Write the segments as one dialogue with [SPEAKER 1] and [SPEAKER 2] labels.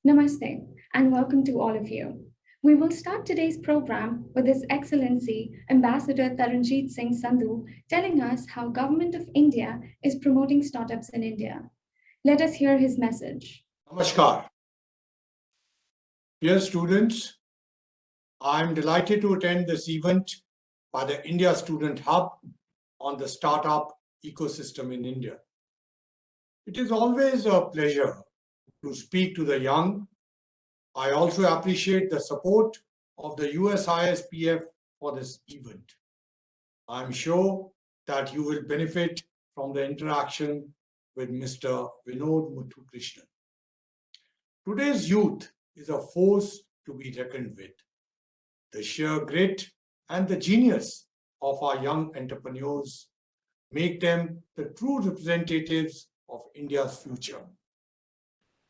[SPEAKER 1] Namaste and welcome to all of you. We will start today's program with His Excellency Ambassador Taranjeet Singh Sandhu telling us how Government of India is promoting startups in India. Let us hear his message.
[SPEAKER 2] Namaskar. Dear students, I am delighted to attend this event by the India Student Hub on the startup ecosystem in India. It is always a pleasure to speak to the young. I also appreciate the support of the U.S.A for this event. I am sure that you will benefit from the interaction with Mr. Vinod Muthukrishnan. Today's youth is a force to be reckoned with. The sheer grit and the genius of our young entrepreneurs make them the true representatives of India's future.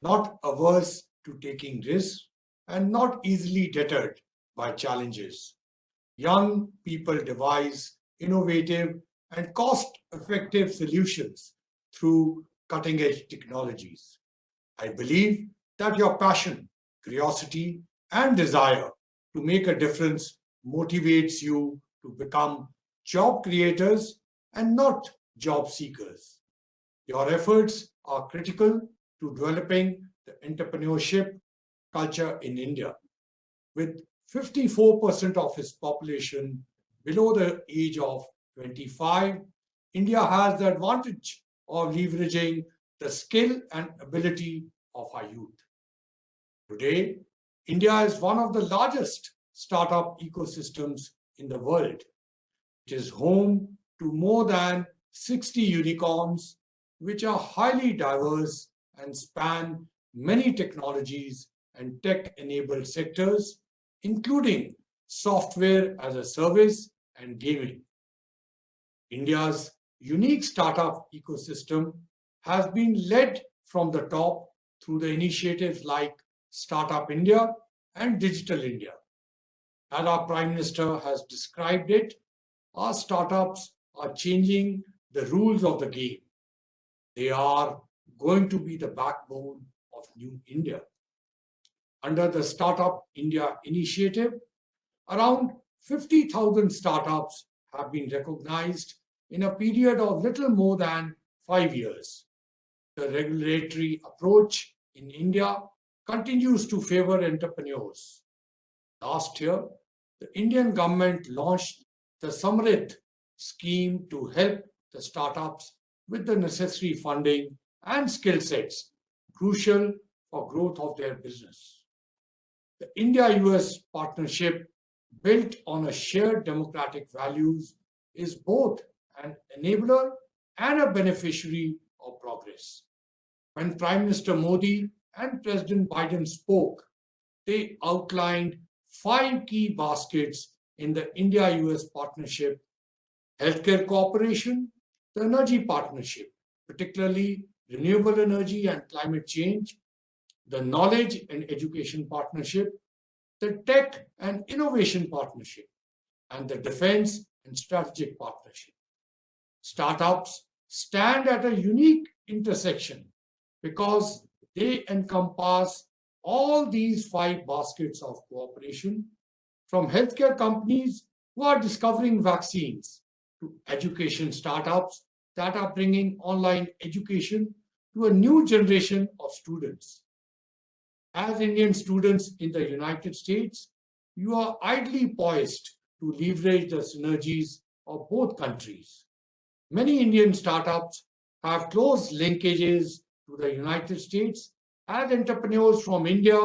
[SPEAKER 2] Not averse to taking risks and not easily deterred by challenges. Young people devise innovative and cost-effective solutions through cutting-edge technologies. I believe that your passion, curiosity, and desire to make a difference motivates you to become job creators and not job seekers. Your efforts are critical to developing the entrepreneurship culture in India. With 54% of its population below the age of 25, India has the advantage of leveraging the skill and ability of our youth. Today, India is one of the largest startup ecosystems in the world. It is home to more than 60 unicorns, which are highly diverse and span many technologies and tech-enabled sectors, including software as a service and gaming. India's unique startup ecosystem has been led from the top through the initiatives like Startup India and Digital India. As our Prime Minister has described it, our startups are changing the rules of the game. They are going to be the backbone of New India. Under the Startup India initiative, around 50,000 startups have been recognized in a period of little more than 5 years. The regulatory approach in India continues to favor entrepreneurs. Last year, the Indian government launched the Samrit scheme to help the startups with the necessary funding and skill sets crucial for growth of their business. The India-US partnership, built on a shared democratic values, is both an enabler and a beneficiary of progress. When Prime Minister Modi and President Biden spoke, they outlined 5 key baskets in the India-US partnership: healthcare cooperation, the energy partnership, particularly renewable energy and climate change, the knowledge and education partnership, the tech and innovation partnership, and the defense and strategic partnership. Startups stand at a unique intersection because they encompass all these 5 baskets of cooperation, from healthcare companies who are discovering vaccines to education startups that are bringing online education to a new generation of students. As Indian students in the United States, you are ideally poised to leverage the synergies of both countries. Many Indian startups have close linkages to the United States, as entrepreneurs from India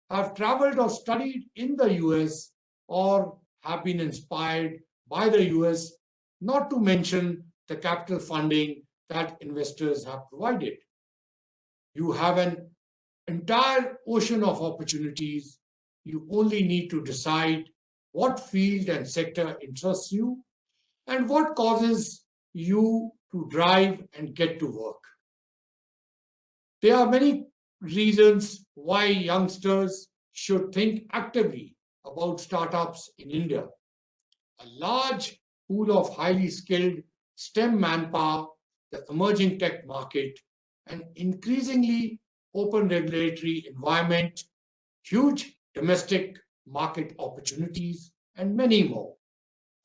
[SPEAKER 2] have traveled or studied in the US or have been inspired by the US, not to mention the capital funding that investors have provided. You have an entire ocean of opportunities. You only need to decide what field and sector interests you and what causes you to drive and get to work. There are many reasons why youngsters should think actively about startups in India. A large pool of highly skilled STEM manpower, the emerging tech market, and increasingly open regulatory environment, huge domestic market opportunities, and many more.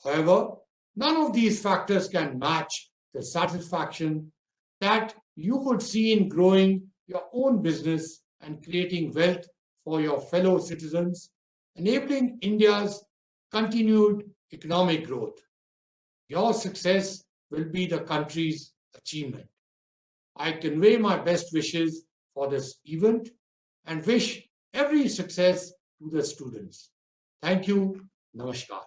[SPEAKER 2] However, none of these factors can match the satisfaction that you would see in growing your own business and creating wealth for your fellow citizens, enabling India's continued economic growth. Your success will be the country's achievement. I convey my best wishes for this event and wish every success to the students. Thank you. Namaskar.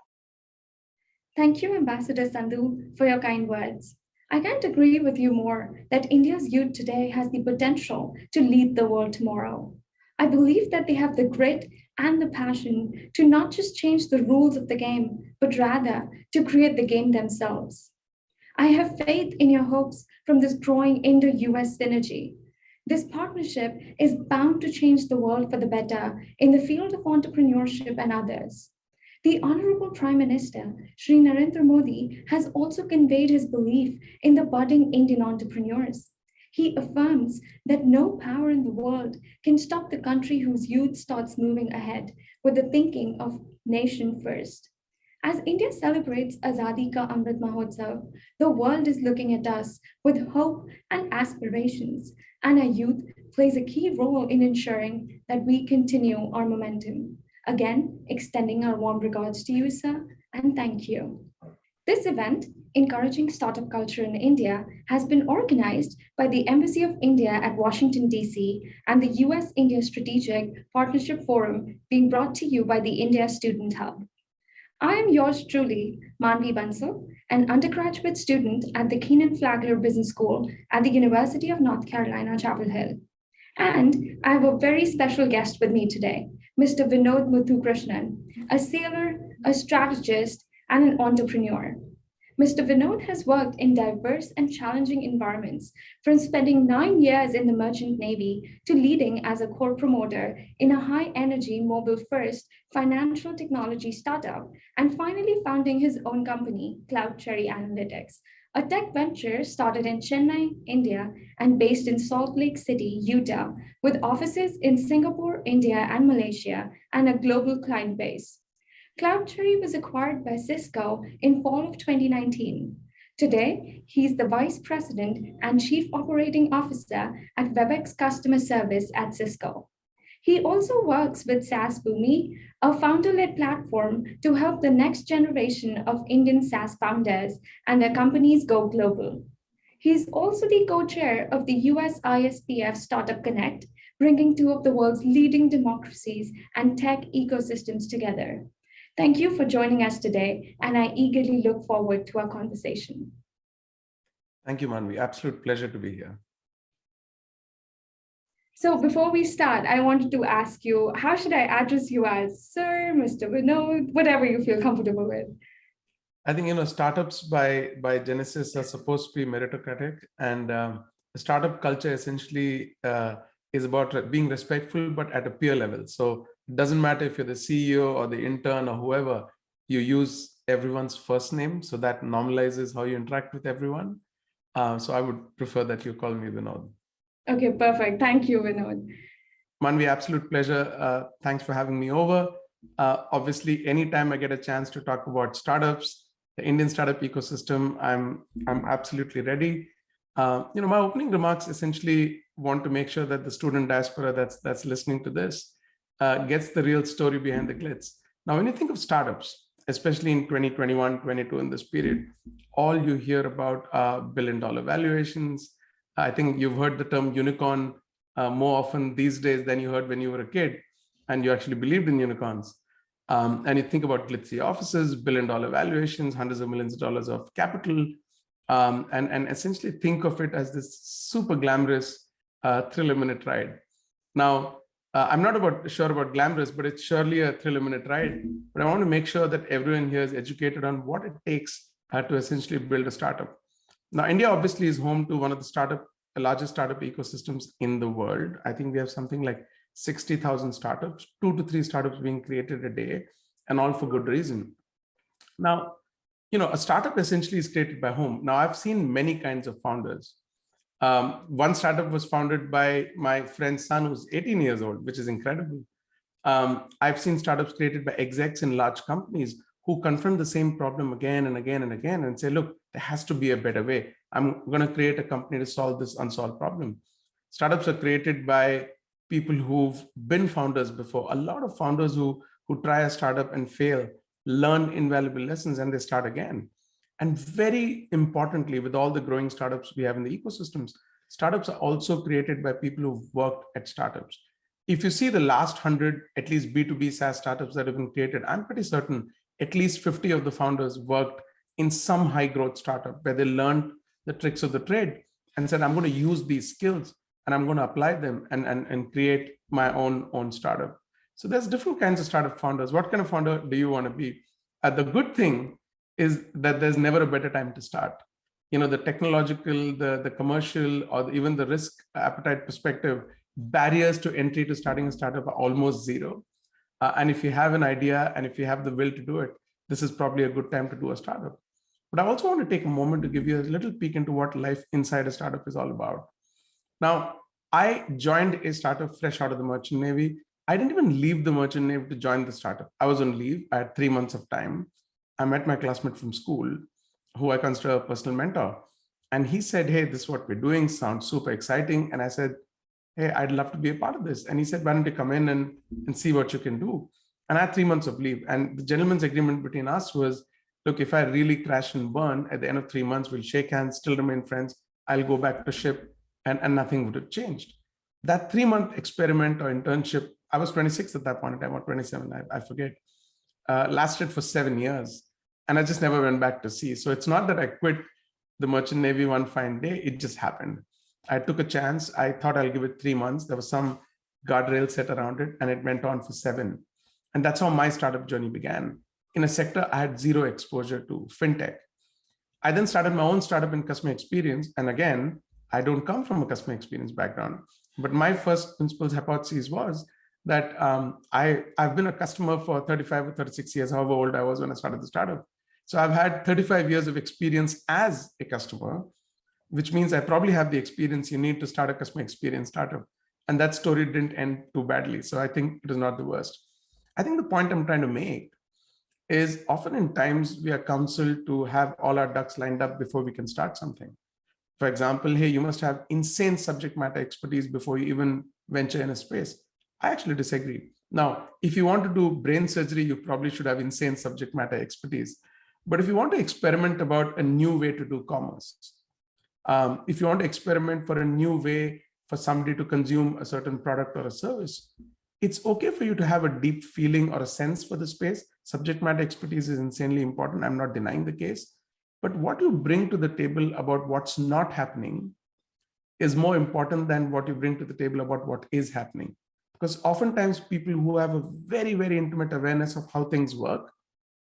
[SPEAKER 1] Thank you, Ambassador Sandhu, for your kind words. I can't agree with you more that India's youth today has the potential to lead the world tomorrow. I believe that they have the grit and the passion to not just change the rules of the game, but rather to create the game themselves. I have faith in your hopes from this growing Indo US synergy. This partnership is bound to change the world for the better in the field of entrepreneurship and others. The Honorable Prime Minister, Shri Narendra Modi, has also conveyed his belief in the budding Indian entrepreneurs. He affirms that no power in the world can stop the country whose youth starts moving ahead with the thinking of nation first. As India celebrates Azadi Ka Amrit Mahotsav, the world is looking at us with hope and aspirations, and our youth plays a key role in ensuring that we continue our momentum. Again, extending our warm regards to you, sir, and thank you. This event, encouraging startup culture in India, has been organized by the Embassy of India at Washington, D.C., and the U.S. India Strategic Partnership Forum being brought to you by the India Student Hub. I am yours truly, Manvi Bansal, an undergraduate student at the Keenan Flagler Business School at the University of North Carolina, Chapel Hill. And I have a very special guest with me today, Mr. Vinod Muthukrishnan, a sailor, a strategist, and an entrepreneur. Mr. Vinod has worked in diverse and challenging environments, from spending 9 years in the Merchant Navy to leading as a core promoter in a high energy, mobile first financial technology startup, and finally founding his own company, Cloud Cherry Analytics, a tech venture started in Chennai, India, and based in Salt Lake City, Utah, with offices in Singapore, India, and Malaysia, and a global client base. CloudCherry was acquired by Cisco in fall of 2019. Today, he's the Vice President and Chief Operating Officer at WebEx Customer Service at Cisco. He also works with SaaS Boomi, a founder-led platform to help the next generation of Indian SaaS founders and their companies go global. He's also the co-chair of the U.S. ISPF Startup Connect, bringing two of the world's leading democracies and tech ecosystems together. Thank you for joining us today, and I eagerly look forward to our conversation.
[SPEAKER 3] Thank you, Manvi. Absolute pleasure to be here.
[SPEAKER 1] So before we start, I wanted to ask you, how should I address you as Sir, Mr. Vinod, whatever you feel comfortable with?
[SPEAKER 3] I think, startups by Genesis are supposed to be meritocratic, and the startup culture essentially is about being respectful, but at a peer level. So it doesn't matter if you're the CEO or the intern or whoever, you use everyone's first name. So that normalizes how you interact with everyone. So I would prefer that you call me Vinod.
[SPEAKER 1] Okay, perfect. Thank you, Vinod.
[SPEAKER 3] Manvi, absolute pleasure. Thanks for having me over. Obviously, anytime I get a chance to talk about startups, the Indian startup ecosystem, I'm absolutely ready. My opening remarks essentially want to make sure that the student diaspora that's listening to this gets the real story behind the glitz. Now, when you think of startups, especially in 2021, 22, in this period, all you hear about are billion-dollar valuations. I think you've heard the term unicorn more often these days than you heard when you were a kid, and you actually believed in unicorns. And you think about glitzy offices, billion-dollar valuations, hundreds of millions of dollars of capital, and essentially think of it as this super glamorous thriller-minute ride. Now, I'm not sure about glamorous, but it's surely a thriller-minute ride. But I want to make sure that everyone here is educated on what it takes to essentially build a startup. Now, India obviously is home to one of the largest startup ecosystems in the world. I think we have something like 60,000 startups, 2 to 3 startups being created a day, and all for good reason. Now, a startup essentially is created by whom? Now, I've seen many kinds of founders. One startup was founded by my friend's son, who's 18 years old, which is incredible. I've seen startups created by execs in large companies who confront the same problem again and again and again and say, look, there has to be a better way. I'm going to create a company to solve this unsolved problem. Startups are created by people who've been founders before. A lot of founders who try a startup and fail learn invaluable lessons and they start again. And very importantly, with all the growing startups we have in the ecosystems, startups are also created by people who've worked at startups. If you see the last 100, at least B2B SaaS startups that have been created, I'm pretty certain at least 50 of the founders worked in some high growth startup where they learned the tricks of the trade and said, I'm going to use these skills and I'm going to apply them and create my own startup. So there's different kinds of startup founders. What kind of founder do you want to be? The good thing is that there's never a better time to start. The technological, the commercial, or even the risk appetite perspective, barriers to entry to starting a startup are almost zero. And if you have an idea and if you have the will to do it, this is probably a good time to do a startup. But I also want to take a moment to give you a little peek into what life inside a startup is all about. Now, I joined a startup fresh out of the Merchant Navy. I didn't even leave the Merchant Navy to join the startup. I was on leave. I had 3 months of time. I met my classmate from school, who I consider a personal mentor. And he said, hey, this is what we're doing. Sounds super exciting. And I said, hey, I'd love to be a part of this. And he said, why don't you come in and see what you can do? And I had 3 months of leave. And the gentleman's agreement between us was, look, if I really crash and burn, at the end of 3 months, we'll shake hands, still remain friends. I'll go back to ship and nothing would have changed. That 3-month experiment or internship, I was 26 at that point in time, or 27, I forget, lasted for 7 years. And I just never went back to sea. So it's not that I quit the Merchant Navy one fine day, it just happened. I took a chance. I thought I'll give it 3 months. There was some guardrail set around it and it went on for 7. And that's how my startup journey began. In a sector I had zero exposure to, fintech. I then started my own startup in customer experience. And again, I don't come from a customer experience background, but my first principles hypothesis was that I've been a customer for 35 or 36 years, however old I was when I started the startup. So I've had 35 years of experience as a customer, which means I probably have the experience you need to start a customer experience startup. And that story didn't end too badly. So I think it is not the worst. I think the point I'm trying to make is often in times we are counseled to have all our ducks lined up before we can start something. For example, hey, you must have insane subject matter expertise before you even venture in a space. I actually disagree. Now, if you want to do brain surgery, you probably should have insane subject matter expertise. But if you want to experiment about a new way to do commerce, if you want to experiment for a new way for somebody to consume a certain product or a service, it's okay for you to have a deep feeling or a sense for the space. Subject matter expertise is insanely important. I'm not denying the case. But what you bring to the table about what's not happening is more important than what you bring to the table about what is happening. Because oftentimes people who have a very, very intimate awareness of how things work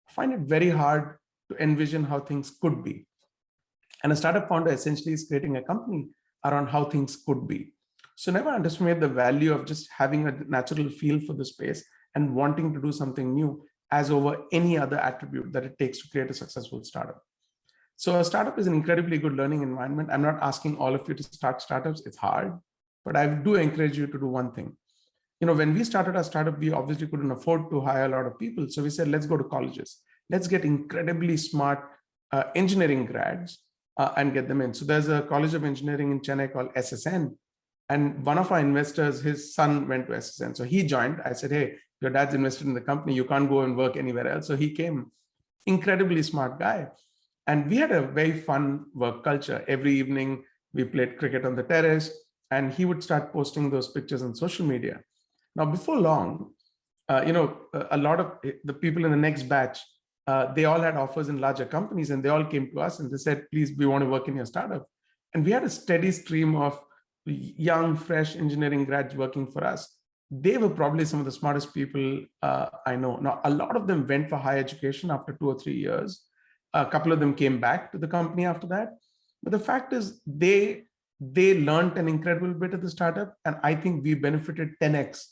[SPEAKER 3] find it very hard to envision how things could be. And a startup founder essentially is creating a company around how things could be. So never underestimate the value of just having a natural feel for the space and wanting to do something new as over any other attribute that it takes to create a successful startup. So a startup is an incredibly good learning environment. I'm not asking all of you to start startups. It's hard, but I do encourage you to do one thing. When we started our startup, we obviously couldn't afford to hire a lot of people. So we said, let's go to colleges. Let's get incredibly smart engineering grads and get them in. So there's a College of Engineering in Chennai called SSN. And one of our investors, his son went to SSN. So he joined. I said, hey, your dad's invested in the company. You can't go and work anywhere else. So he came. Incredibly smart guy. And we had a very fun work culture. Every evening, we played cricket on the terrace, and he would start posting those pictures on social media. Now, before long, a lot of the people in the next batch, they all had offers in larger companies, and they all came to us and they said, please, we want to work in your startup. And we had a steady stream of young, fresh engineering grads working for us. They were probably some of the smartest people I know. Now, a lot of them went for higher education after 2 or 3 years. A couple of them came back to the company after that. But the fact is, they learned an incredible bit of the startup. And I think we benefited 10x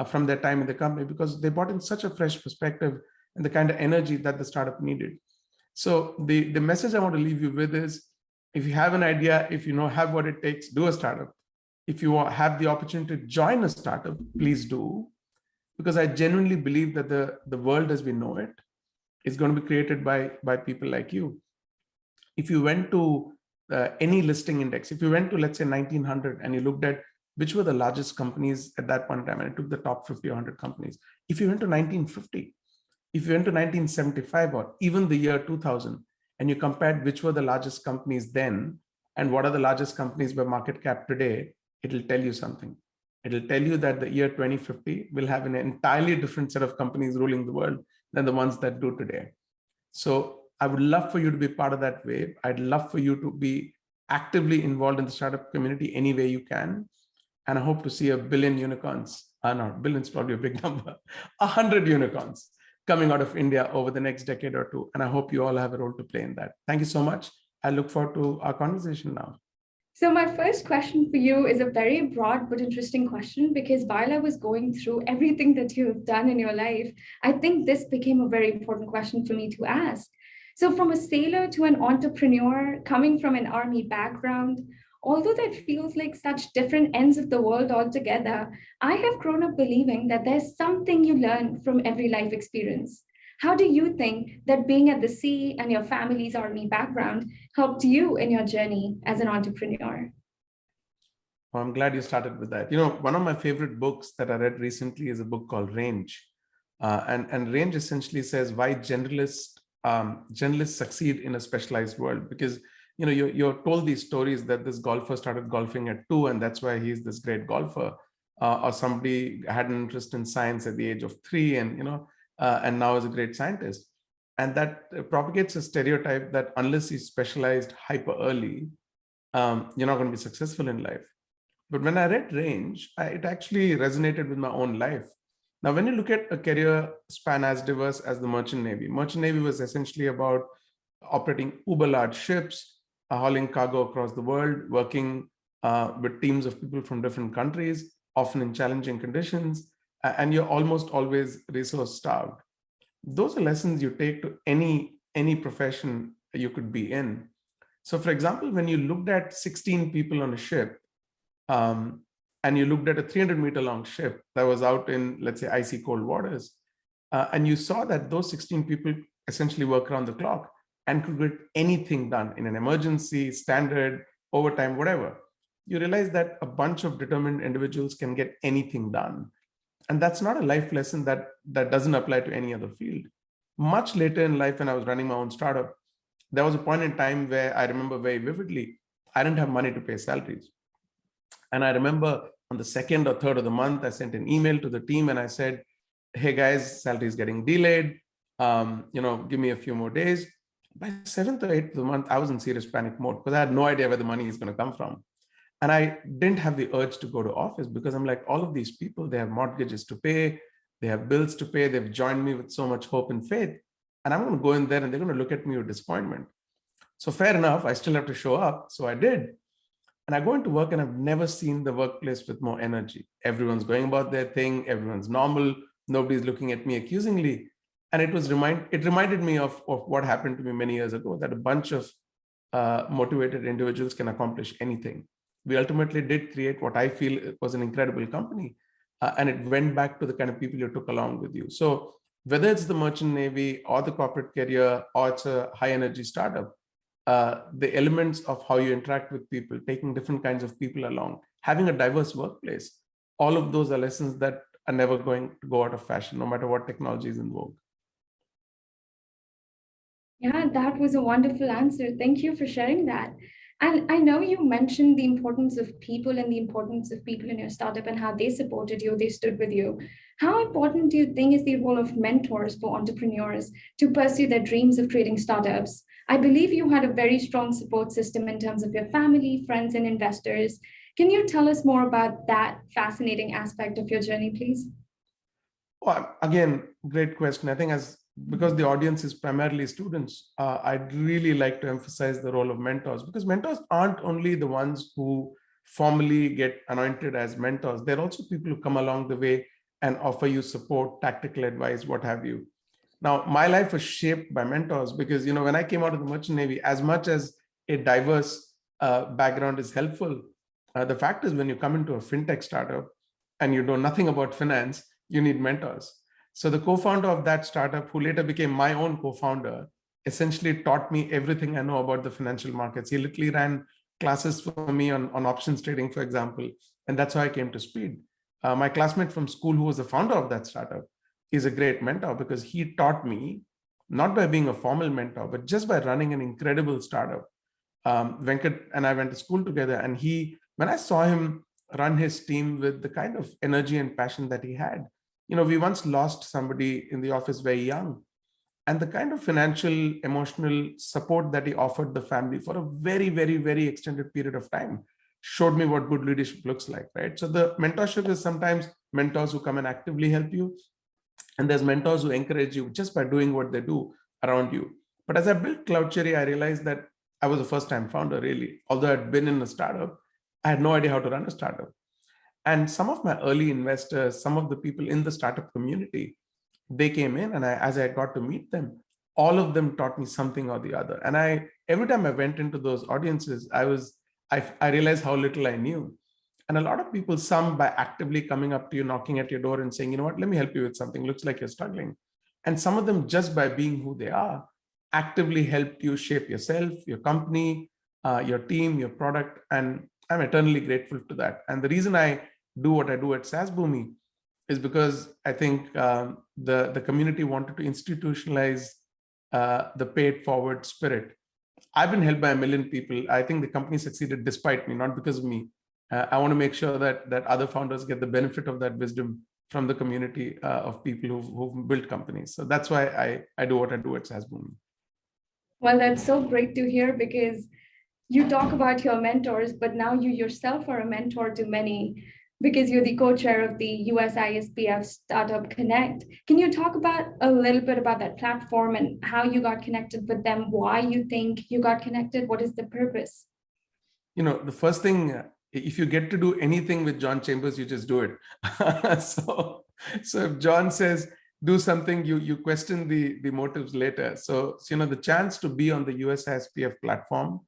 [SPEAKER 3] from their time in the company because they brought in such a fresh perspective and the kind of energy that the startup needed. So the message I want to leave you with is, If you have an idea, if you have what it takes, do a startup. If you have the opportunity to join a startup, please do, because I genuinely believe that the world as we know it is going to be created by people like you. If you went to any listing index, if you went to, let's say, 1900 and you looked at which were the largest companies at that point in time, and it took the top 50 or 100 companies. If you went to 1950, if you went to 1975 or even the year 2000, and you compared which were the largest companies then and what are the largest companies by market cap today, it'll tell you something. It'll tell you that the year 2050 will have an entirely different set of companies ruling the world than the ones that do today. So I would love for you to be part of that wave. I'd love for you to be actively involved in the startup community any way you can. And I hope to see a billion unicorns. Not billion's probably a big number, 100 unicorns coming out of India over the next decade or two. And I hope you all have a role to play in that. Thank you so much. I look forward to our conversation now.
[SPEAKER 1] So my first question for you is a very broad but interesting question, because while I was going through everything that you have done in your life, I think this became a very important question for me to ask. So from a sailor to an entrepreneur, coming from an army background, although that feels like such different ends of the world altogether, I have grown up believing that there's something you learn from every life experience. How do you think that being at the sea and your family's army background helped you in your journey as an entrepreneur?
[SPEAKER 3] Well, I'm glad you started with that. One of my favorite books that I read recently is a book called Range. And Range essentially says why generalists succeed in a specialized world. Because you're told these stories that this golfer started golfing at 2 and that's why he's this great golfer, or somebody had an interest in science at the age of 3 and now is a great scientist. And that propagates a stereotype that unless you specialized hyper early, you're not going to be successful in life. But when I read Range, it actually resonated with my own life. Now, when you look at a career span as diverse as the Merchant Navy was essentially about operating uber large ships, hauling cargo across the world, working with teams of people from different countries, often in challenging conditions, and you're almost always resource starved. Those are lessons you take to any profession you could be in. So for example, when you looked at 16 people on a ship, and you looked at a 300-meter long ship that was out in, let's say, icy cold waters, and you saw that those 16 people essentially work around the clock and could get anything done in an emergency, standard, overtime, whatever, you realize that a bunch of determined individuals can get anything done. And that's not a life lesson that doesn't apply to any other field. Much later in life, when I was running my own startup, there was a point in time where I remember very vividly, I didn't have money to pay salaries. And I remember on the 2nd or 3rd of the month, I sent an email to the team and I said, hey guys, salary is getting delayed. Give me a few more days. By 7th or 8th of the month, I was in serious panic mode because I had no idea where the money is going to come from. And I didn't have the urge to go to office because I'm like, all of these people, they have mortgages to pay, they have bills to pay, they've joined me with so much hope and faith. And I'm going to go in there and they're going to look at me with disappointment. So fair enough, I still have to show up. So I did. And I go into work and I've never seen the workplace with more energy. Everyone's going about their thing, everyone's normal, nobody's looking at me accusingly. And it reminded me of what happened to me many years ago, that a bunch of motivated individuals can accomplish anything. We ultimately did create what I feel was an incredible company. And it went back to the kind of people you took along with you. So whether it's the Merchant Navy or the corporate career, or it's a high energy startup, the elements of how you interact with people, taking different kinds of people along, having a diverse workplace, all of those are lessons that are never going to go out of fashion, no matter what technology is in vogue.
[SPEAKER 1] Yeah, that was a wonderful answer. Thank you for sharing that. And I know you mentioned the importance of people and the importance of people in your startup and how they supported you, they stood with you. How important do you think is the role of mentors for entrepreneurs to pursue their dreams of creating startups? I believe you had a very strong support system in terms of your family, friends, and investors. Can you tell us more about that fascinating aspect of your journey, please?
[SPEAKER 3] Well, again, great question. I think because the audience is primarily students, I'd really like to emphasize the role of mentors, because mentors aren't only the ones who formally get anointed as mentors. They're also people who come along the way and offer you support, tactical advice, what have you. Now, my life was shaped by mentors because, when I came out of the Merchant Navy, as much as a diverse background is helpful. The fact is, when you come into a fintech startup and you know nothing about finance, you need mentors. So the co-founder of that startup, who later became my own co-founder, essentially taught me everything I know about the financial markets. He literally ran classes for me on options trading, for example. And that's how I came to speed. My classmate from school, who was the founder of that startup, is a great mentor because he taught me, not by being a formal mentor, but just by running an incredible startup. Venkat and I went to school together, and when I saw him run his team with the kind of energy and passion that he had, we once lost somebody in the office very young, and the kind of financial, emotional support that he offered the family for a very, very, very extended period of time showed me what good leadership looks like, right? So the mentorship is sometimes mentors who come and actively help you, and there's mentors who encourage you just by doing what they do around you. But as I built Cloud Cherry, I realized that I was a first-time founder, really. Although I'd been in a startup, I had no idea how to run a startup. And some of my early investors, some of the people in the startup community, they came in, and as I got to meet them, all of them taught me something or the other. And every time I went into those audiences, I realized how little I knew. And a lot of people, some by actively coming up to you, knocking at your door and saying, you know what, let me help you with something, looks like you're struggling. And some of them, just by being who they are, actively helped you shape yourself, your company, your team, your product. And I'm eternally grateful to that. And the reason I do what I do at SaaS Boomi is because I think the community wanted to institutionalize the paid forward spirit. I've been helped by a million people. I think the company succeeded despite me, not because of me. I want to make sure that other founders get the benefit of that wisdom from the community of people who've built companies. So that's why I do what I do at SaaS Boomi.
[SPEAKER 1] Well, that's so great to hear, because you talk about your mentors, but now you yourself are a mentor to many, because you're the co-chair of the U.S.A Startup Connect. Can you talk about a little bit about that platform and how you got connected with them, why you think you got connected, what is the purpose?
[SPEAKER 3] The first thing, if you get to do anything with John Chambers, you just do it. so if John says, do something, you question the motives later. So, the chance to be on the U.S.A platform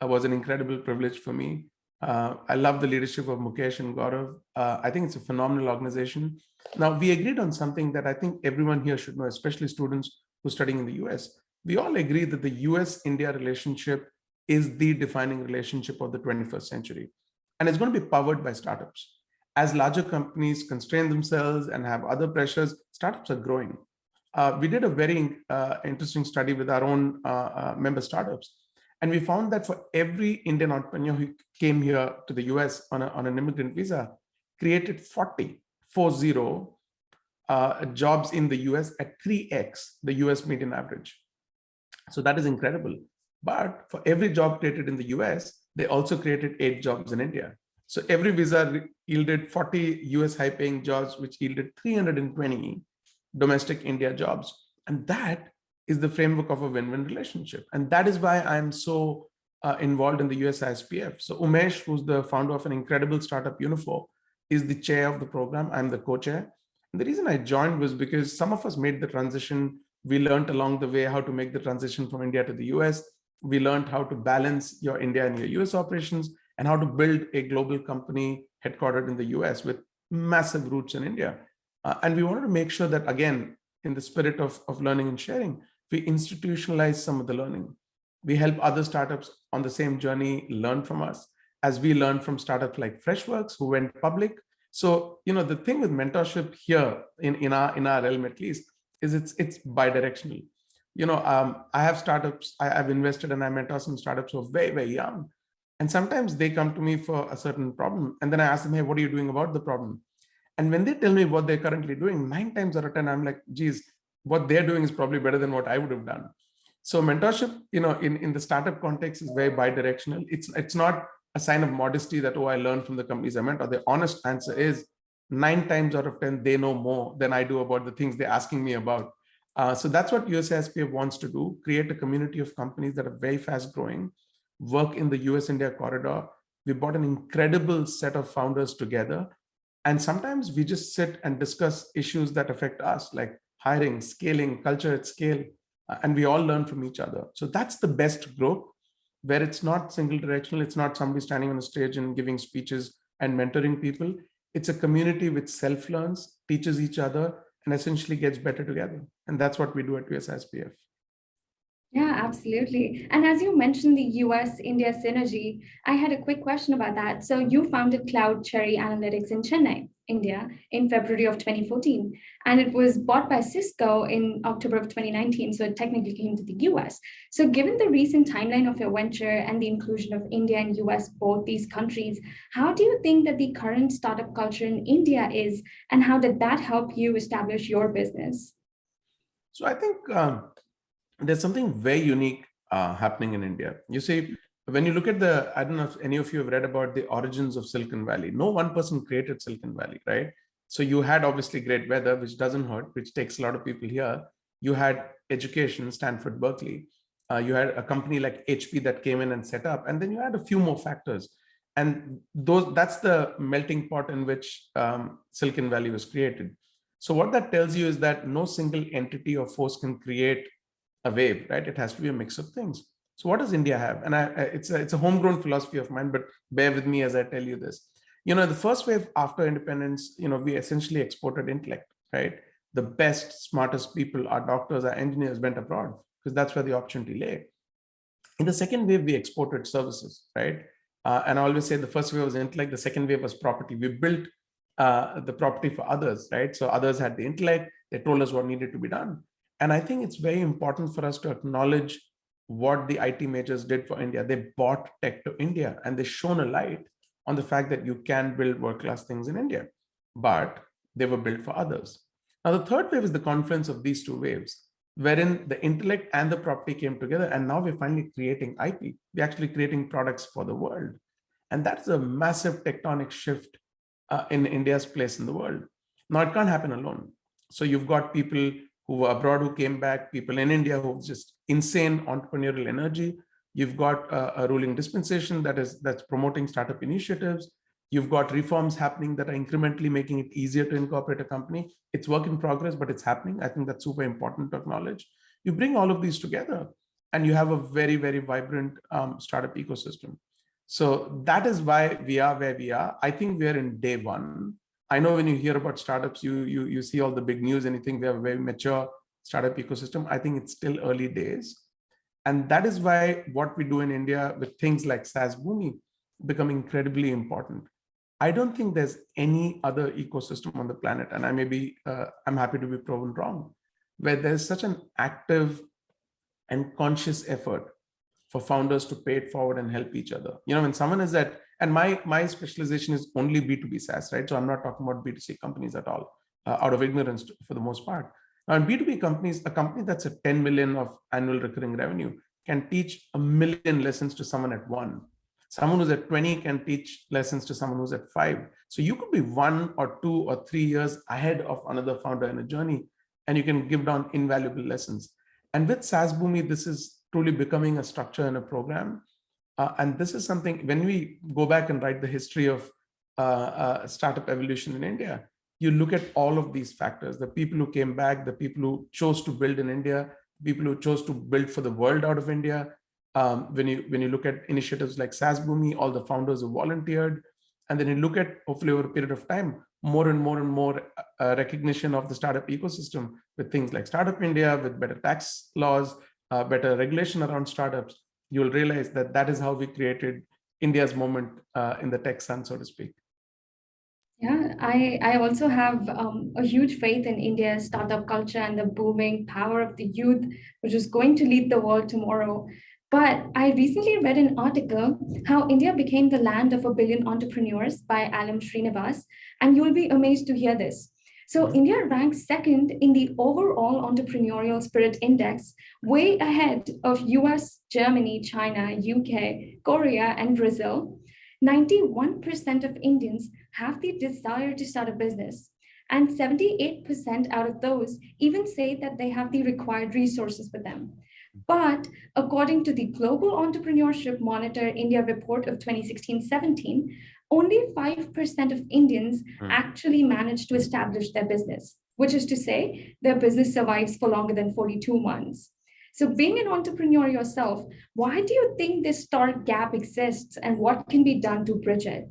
[SPEAKER 3] was an incredible privilege for me. I love the leadership of Mukesh and Gaurav. I think it's a phenomenal organization. Now, we agreed on something that I think everyone here should know, especially students who are studying in the US. We all agree that the US-India relationship is the defining relationship of the 21st century. And it's going to be powered by startups. As larger companies constrain themselves and have other pressures, startups are growing. We did a very interesting study with our own member startups. And we found that for every Indian entrepreneur who came here to the US on an immigrant visa, created 40 jobs in the US at 3x the US median average. So that is incredible. But for every job created in the US, they also created 8 jobs in India. So every visa yielded 40 US high-paying jobs, which yielded 320 domestic India jobs. And that is the framework of a win-win relationship. And that is why I'm so involved in the U.S.A SPF. So Umesh, who's the founder of an incredible startup, Unifor, is the chair of the program. I'm the co-chair. And the reason I joined was because some of us made the transition. We learned along the way how to make the transition from India to the US. We learned how to balance your India and your US operations, and how to build a global company headquartered in the US with massive roots in India. And we wanted to make sure that, again, in the spirit of learning and sharing, we institutionalize some of the learning. We help other startups on the same journey learn from us, as we learn from startups like Freshworks, who went public. So, the thing with mentorship here in our realm, at least, is it's bidirectional. I have startups, I've invested and I mentor some startups who are very, very young. And sometimes they come to me for a certain problem. And then I ask them, hey, what are you doing about the problem? And when they tell me what they're currently doing, 9 times out of 10, I'm like, geez, what they're doing is probably better than what I would have done. So mentorship, in the startup context, is very bidirectional. It's not a sign of modesty that, oh, I learned from the companies I mentor. The honest answer is 9 times out of 10, they know more than I do about the things they're asking me about. So that's what U.S.A SPF wants to do: create a community of companies that are very fast growing, work in the US-India corridor. We brought an incredible set of founders together. And sometimes we just sit and discuss issues that affect us, like hiring, scaling, culture at scale, and we all learn from each other. So that's the best group. where it's not single directional. It's not somebody standing on a stage and giving speeches and mentoring people. It's a community which self-learns, teaches each other, and essentially gets better together. And that's what we do at USSPF.
[SPEAKER 1] Yeah, absolutely. And as you mentioned the US India synergy, I had a quick question about that. So you founded Cloud Cherry Analytics in Chennai, India, in February of 2014, and it was bought by Cisco in October of 2019. So it technically came to the US. So given the recent timeline of your venture and the inclusion of India and US, both these countries, how do you think that the current startup culture in India is, and how did that help you establish your business?
[SPEAKER 3] So I think there's something very unique happening in India. You see, when you look at I don't know if any of you have read about the origins of Silicon Valley. No one person created Silicon Valley, right? So you had obviously great weather, which doesn't hurt, which takes a lot of people here. You had education, Stanford, Berkeley. You had a company like HP that came in and set up, and then you had a few more factors. And that's the melting pot in which Silicon Valley was created. So what that tells you is that no single entity or force can create a wave, right? It has to be a mix of things. So what does India have? And it's a homegrown philosophy of mine, but bear with me as I tell you this. The first wave after independence, we essentially exported intellect, right? The best, smartest people, our doctors, our engineers went abroad because that's where the opportunity lay. In the second wave, we exported services, right? And I always say the first wave was intellect, the second wave was property. We built the property for others, right? So others had the intellect, they told us what needed to be done. And I think it's very important for us to acknowledge what the IT majors did for India. They brought tech to India and they shone a light on the fact that you can build world-class things in India, but they were built for others. Now, the third wave is the confluence of these two waves, wherein the intellect and the property came together. And now we're finally creating IP. We're actually creating products for the world. And that's a massive tectonic shift in India's place in the world. Now, it can't happen alone. So you've got people who were abroad who came back, people in India who have just insane entrepreneurial energy. You've got a ruling dispensation that's promoting startup initiatives. You've got reforms happening that are incrementally making it easier to incorporate a company. It's work in progress, but it's happening. I think that's super important to acknowledge. You bring all of these together and you have a very, very vibrant startup ecosystem. So that is why we are where we are. I think we're in day one. I know when you hear about startups, you see all the big news and you think we have a very mature startup ecosystem. I think it's still early days. And that is why what we do in India with things like SaaS Boomi become incredibly important. I don't think there's any other ecosystem on the planet, and I'm happy to be proven wrong, where there's such an active and conscious effort for founders to pay it forward and help each other. When someone is and my specialization is only B2B SaaS, right? So I'm not talking about B2C companies at all, out of ignorance for the most part. Now in B2B companies, a company that's at 10 million of annual recurring revenue can teach 1 million lessons to someone at 1. Someone who's at 20 can teach lessons to someone who's at 5. So you could be 1 or 2 or 3 years ahead of another founder in a journey, and you can give down invaluable lessons. And with SaaS Boomi, this is truly becoming a structure and a program. And this is something, when we go back and write the history of startup evolution in India, you look at all of these factors, the people who came back, the people who chose to build in India, people who chose to build for the world out of India. When you look at initiatives like SaaS Boomi, all the founders who volunteered, and then you look at, hopefully over a period of time, more and more and more recognition of the startup ecosystem with things like Startup India, with better tax laws, better regulation around startups, you'll realize that that is how we created India's moment in the tech sun, so to speak.
[SPEAKER 1] Yeah, I also have a huge faith in India's startup culture and the booming power of the youth, which is going to lead the world tomorrow. But I recently read an article how India became the land of 1 billion entrepreneurs by Alam Srinivas, and you will be amazed to hear this. So India ranks second in the overall entrepreneurial spirit index, way ahead of US, Germany, China, UK, Korea, and Brazil. 91% of Indians have the desire to start a business, and 78% out of those even say that they have the required resources with them. But according to the Global Entrepreneurship Monitor India report of 2016-17, only 5% of Indians actually manage to establish their business, which is to say their business survives for longer than 42 months. So, being an entrepreneur yourself, why do you think this stark gap exists and what can be done to bridge it?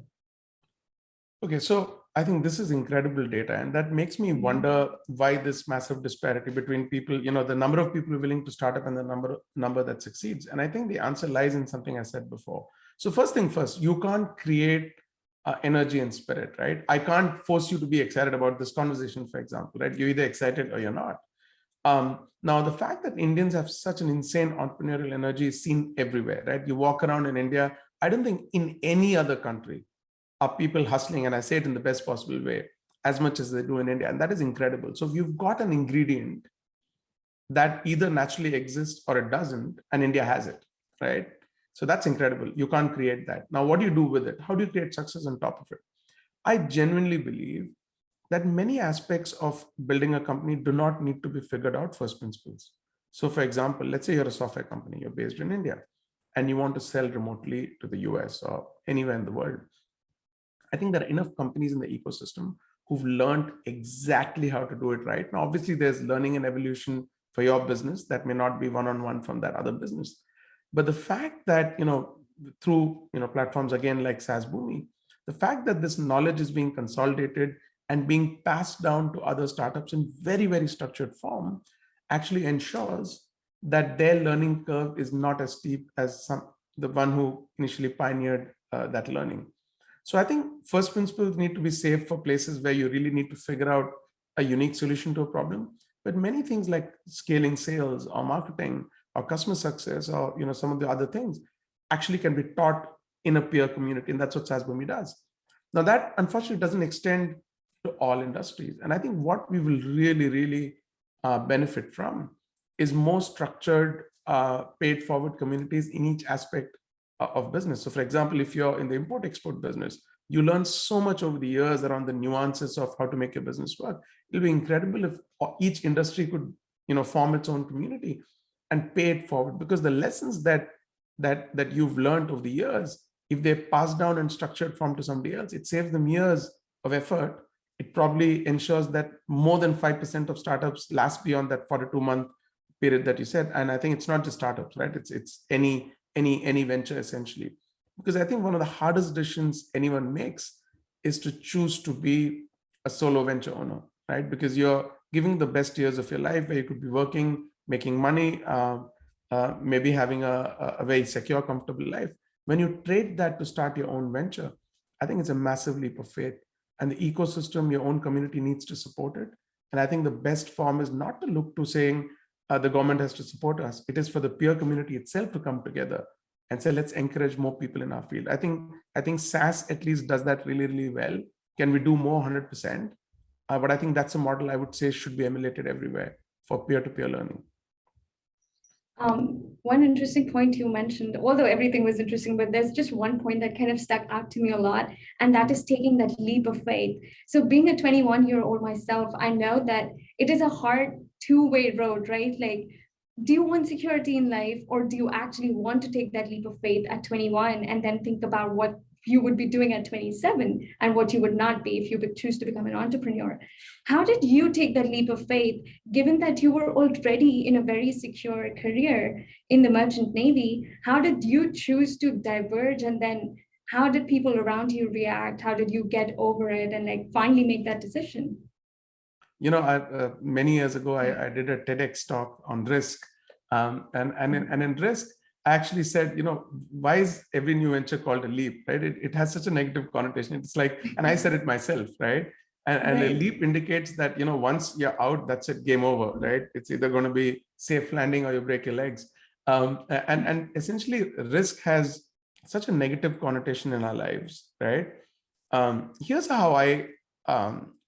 [SPEAKER 3] Okay, so I think this is incredible data, and that makes me wonder why this massive disparity between people, the number of people willing to start up and the number that succeeds. And I think the answer lies in something I said before. So first thing first, you can't create energy and spirit, right? I can't force you to be excited about this conversation, for example, right? You're either excited or you're not. Now, the fact that Indians have such an insane entrepreneurial energy is seen everywhere, right? You walk around in India, I don't think in any other country are people hustling, and I say it in the best possible way, as much as they do in India. And that is incredible. So you've got an ingredient that either naturally exists or it doesn't, and India has it, right? So that's incredible. You can't create that. Now, what do you do with it? How do you create success on top of it? I genuinely believe that many aspects of building a company do not need to be figured out first principles. So for example, let's say you're a software company, you're based in India, and you want to sell remotely to the US or anywhere in the world. I think there are enough companies in the ecosystem who've learned exactly how to do it right. Now, obviously, there's learning and evolution for your business that may not be one-on-one from that other business. But the fact that, through platforms again like SaaS Boomi, the fact that this knowledge is being consolidated and being passed down to other startups in very, very structured form actually ensures that their learning curve is not as steep as the one who initially pioneered that learning. So I think first principles need to be saved for places where you really need to figure out a unique solution to a problem. But many things like scaling sales or marketing or customer success or some of the other things actually can be taught in a peer community, and that's what SaaS Boomi does. Now that unfortunately doesn't extend to all industries, and I think what we will really, really benefit from is more structured, paid forward communities in each aspect of business. So for example, if you're in the import export business, you learn so much over the years around the nuances of how to make your business work. It'll be incredible if each industry could form its own community and pay it forward, because the lessons that you've learned over the years, if they're passed down in structured form to somebody else, it saves them years of effort. It probably ensures that more than 5% of startups last beyond that 42-month period that you said. And I think it's not just startups, right? It's any venture essentially. Because I think one of the hardest decisions anyone makes is to choose to be a solo venture owner, right? Because you're giving the best years of your life where you could be working, making money, maybe having a very secure, comfortable life. When you trade that to start your own venture, I think it's a massive leap of faith. And the ecosystem, your own community needs to support it. And I think the best form is not to look to saying the government has to support us. It is for the peer community itself to come together and say, let's encourage more people in our field. I think SaaS at least does that really, really well. Can we do more? 100%. But I think that's a model I would say should be emulated everywhere for peer-to-peer learning.
[SPEAKER 1] One interesting point you mentioned, although everything was interesting, but there's just one point that kind of stuck out to me a lot, and that is taking that leap of faith. So being a 21-year-old myself, I know that it is a hard two-way road, right? Like, do you want security in life, or do you actually want to take that leap of faith at 21 and then think about what you would be doing at 27 and what you would not be if you would choose to become an entrepreneur? How did you take that leap of faith, given that you were already in a very secure career in the Merchant Navy? How did you choose to diverge, and then how did people around you react? How did you get over it and like finally make that decision?
[SPEAKER 3] Many years ago, I did a TEDx talk on risk, and in risk, I actually said, why is every new venture called a leap, right? It has such a negative connotation. It's like, and I said it myself, right? And a leap indicates that, once you're out, that's it, game over, right? It's either going to be safe landing or you break your legs. And essentially, risk has such a negative connotation in our lives, right? Here's how I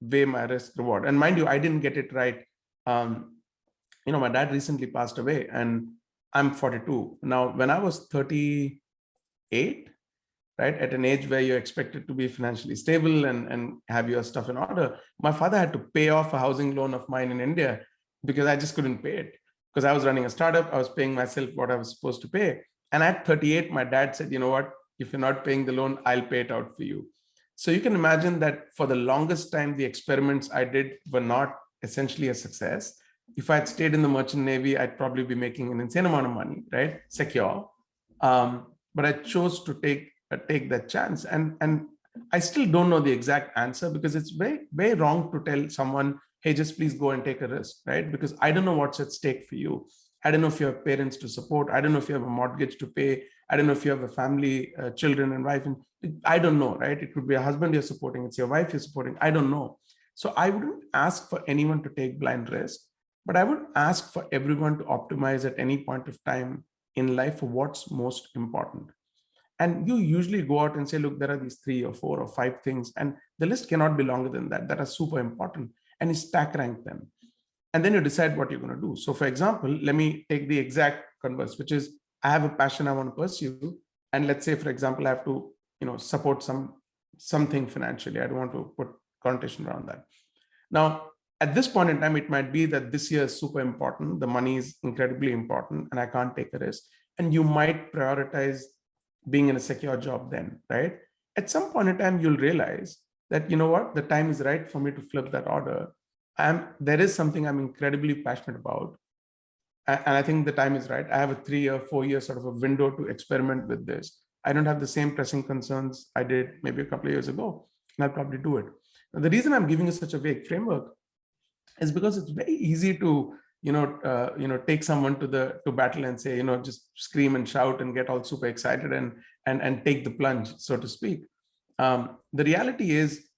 [SPEAKER 3] weigh my risk reward. And mind you, I didn't get it right. My dad recently passed away, and I'm 42. Now, when I was 38, right, at an age where you're expected to be financially stable and have your stuff in order, my father had to pay off a housing loan of mine in India because I just couldn't pay it. Because I was running a startup, I was paying myself what I was supposed to pay. And at 38, my dad said, you know what, if you're not paying the loan, I'll pay it out for you. So you can imagine that for the longest time, the experiments I did were not essentially a success. if I had stayed in the merchant navy, I'd probably be making an insane amount of money, right? Secure. But I chose to take that chance, and I still don't know the exact answer, because it's very wrong to tell someone, hey, just please go and take a risk, right? Because I don't know what's at stake for you. I don't know if you have parents to support. I don't know if you have a mortgage to pay. I don't know if you have a family, children and wife. And I don't know, right? It could be a husband you're supporting. It's your wife you're supporting. I don't know. So I wouldn't ask for anyone to take blind risk, but I would ask for everyone to optimize at any point of time in life for what's most important. And you usually go out and say, look, there are these 3 or 4 or 5 things, and the list cannot be longer than that are super important, and you stack rank them. And then you decide what you're going to do. So for example, let me take the exact converse, which is I have a passion I want to pursue. And let's say, for example, I have to, support something financially. I don't want to put connotation around that. Now, at this point in time, it might be that this year is super important. The money is incredibly important and I can't take a risk. And you might prioritize being in a secure job then, right? At some point in time, you'll realize that, you know what, the time is right for me to flip that order. There is something I'm incredibly passionate about. And I think the time is right. I have a 3-year, 4-year sort of a window to experiment with this. I don't have the same pressing concerns I did maybe a couple of years ago, and I'll probably do it. Now, the reason I'm giving you such a vague framework is because it's very easy to take someone to battle and say, just scream and shout and get all super excited and take the plunge, so to speak. The reality is,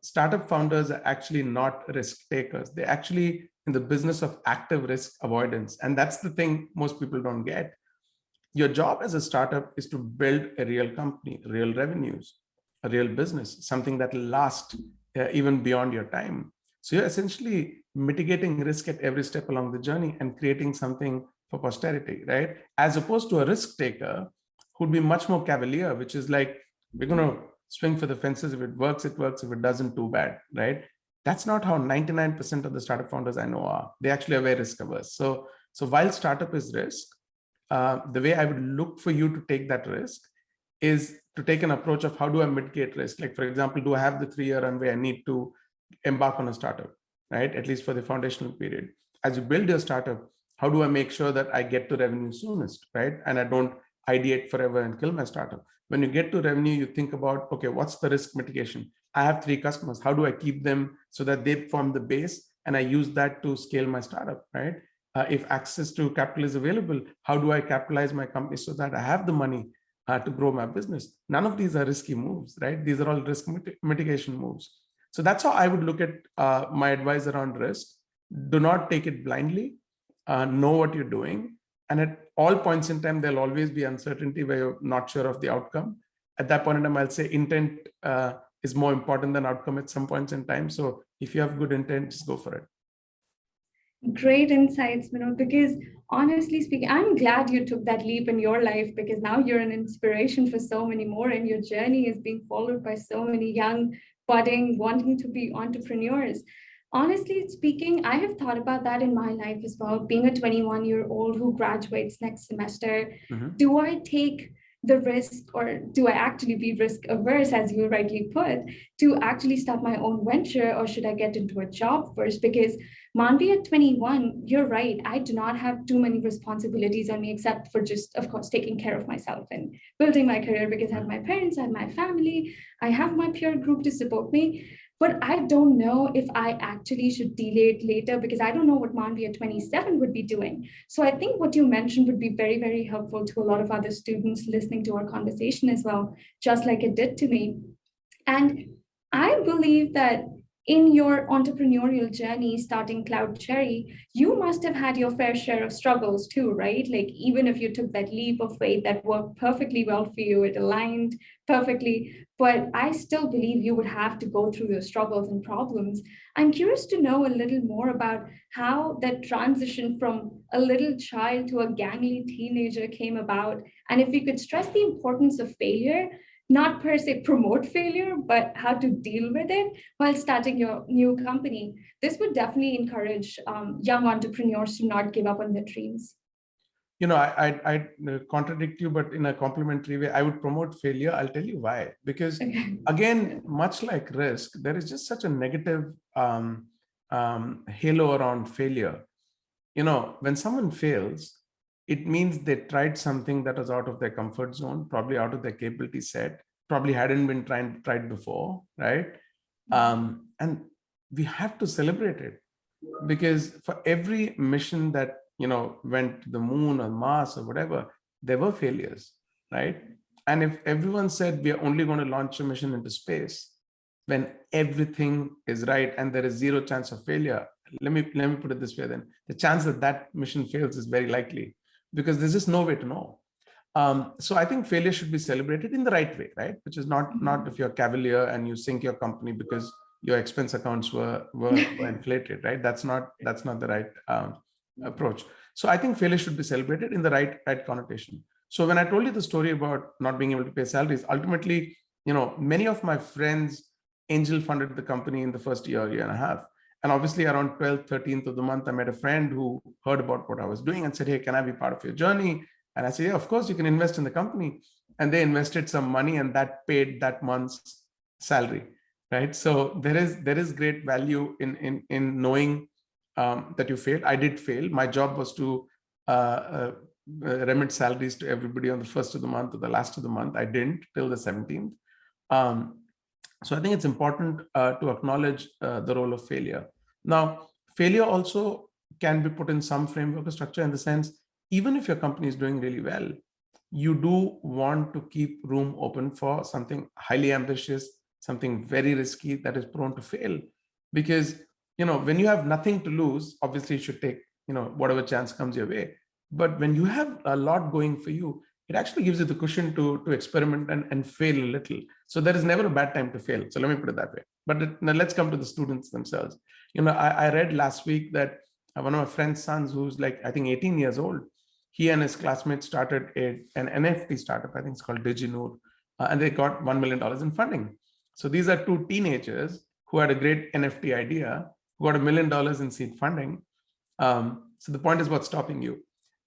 [SPEAKER 3] startup founders are actually not risk takers. They're actually in the business of active risk avoidance, and that's the thing most people don't get. Your job as a startup is to build a real company, real revenues, a real business, something that will last even beyond your time. So you're essentially mitigating risk at every step along the journey and creating something for posterity, right? As opposed to a risk taker who'd be much more cavalier, which is like, we're going to swing for the fences. If it works, it works. If it doesn't, too bad, right? That's not how 99% of the startup founders I know are. They actually are very risk averse. So while startup is risk, the way I would look for you to take that risk is to take an approach of how do I mitigate risk? Like, for example, do I have the 3-year runway I need to embark on a startup, right? At least for the foundational period. As you build your startup, how do I make sure that I get to revenue soonest, right? And I don't ideate forever and kill my startup. When you get to revenue, you think about, okay, what's the risk mitigation? I have 3 customers. How do I keep them so that they form the base and I use that to scale my startup, right? If access to capital is available, how do I capitalize my company so that I have the money to grow my business? None of these are risky moves, right? These are all risk mitigation moves. So that's how I would look at my advice around risk. Do not take it blindly. Know what you're doing. And at all points in time, there'll always be uncertainty where you're not sure of the outcome. At that point in time, I'll say intent is more important than outcome at some points in time. So if you have good intent, just go for it.
[SPEAKER 1] Great insights, Vinod, because honestly speaking, I'm glad you took that leap in your life, because now you're an inspiration for so many more, and your journey is being followed by so many young, budding, wanting to be entrepreneurs. Honestly speaking, I have thought about that in my life as well. Being a 21-year-old who graduates next semester, do I take the risk, or do I actually be risk averse, as you rightly put, to actually start my own venture, or should I get into a job first? Because Manvi, at 21, you're right. I do not have too many responsibilities on me, except for just, of course, taking care of myself and building my career, because I have my parents, I have my family, I have my peer group to support me. But I don't know if I actually should delay it later, because I don't know what Manvi at 27 would be doing. So I think what you mentioned would be very, very helpful to a lot of other students listening to our conversation as well, just like it did to me. And I believe that in your entrepreneurial journey starting Cloud Cherry, you must have had your fair share of struggles too, right? Like, even if you took that leap of faith that worked perfectly well for you, it aligned perfectly, but I still believe you would have to go through your struggles and problems. I'm curious to know a little more about how that transition from a little child to a gangly teenager came about, and if you could stress the importance of failure, not per se promote failure, but how to deal with it while starting your new company. This would definitely encourage young entrepreneurs to not give up on their dreams.
[SPEAKER 3] I contradict you, but in a complementary way. I would promote failure. I'll tell you why. Because again, much like risk, there is just such a negative halo around failure. When someone fails, it means they tried something that was out of their comfort zone, probably out of their capability set, probably hadn't been tried before, right? And we have to celebrate it, because for every mission that went to the moon or Mars or whatever, there were failures, right? And if everyone said we are only going to launch a mission into space when everything is right and there is zero chance of failure, let me put it this way, then the chance that that mission fails is very likely, because there's just no way to know. So I think failure should be celebrated in the right way, right? Which is not if you're cavalier and you sink your company because your expense accounts were inflated, right? That's not the right approach. So I think failure should be celebrated in the right connotation. So when I told you the story about not being able to pay salaries, ultimately, many of my friends angel funded the company in the first year and a half. And obviously around 12th, 13th of the month, I met a friend who heard about what I was doing and said, hey, can I be part of your journey? And I said, yeah, of course, you can invest in the company. And they invested some money, and that paid that month's salary, right? So there is great value in knowing that you failed. I did fail. My job was to remit salaries to everybody on the first of the month or the last of the month. I didn't till the 17th. So I think it's important to acknowledge the role of failure. Now, failure also can be put in some framework or structure, in the sense, even if your company is doing really well, you do want to keep room open for something highly ambitious, something very risky that is prone to fail. Because, when you have nothing to lose, obviously you should take, whatever chance comes your way. But when you have a lot going for you, it actually gives you the cushion to experiment and fail a little. So there is never a bad time to fail. So let me put it that way. But now let's come to the students themselves. I read last week that one of my friend's sons, who's like, I think 18 years old, he and his classmates started an NFT startup. I think it's called DigiNoor, and they got $1 million in funding. So these are two teenagers who had a great NFT idea, who got $1 million in seed funding. So the point is, what's stopping you?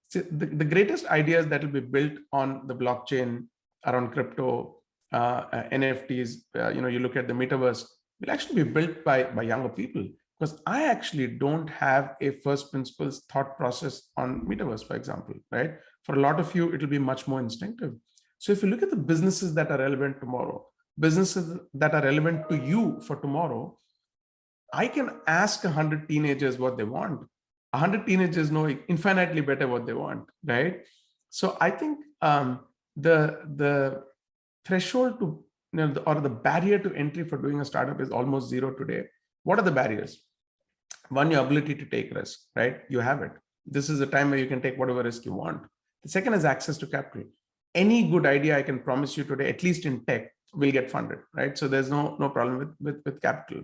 [SPEAKER 3] So the greatest ideas that will be built on the blockchain, around crypto, NFTs, you look at the metaverse, will actually be built by younger people. Because I actually don't have a first principles thought process on metaverse, for example, right? For a lot of you, it'll be much more instinctive. So if you look at the businesses that are relevant tomorrow, businesses that are relevant to you for tomorrow, I can ask 100 teenagers what they want. 100 teenagers know infinitely better what they want, right? So I think the threshold to, or the barrier to entry for doing a startup is almost zero today. What are the barriers? One, your ability to take risk, right? You have it. This is a time where you can take whatever risk you want. The second is access to capital. Any good idea, I can promise you today, at least in tech, will get funded, right? So there's no problem with capital.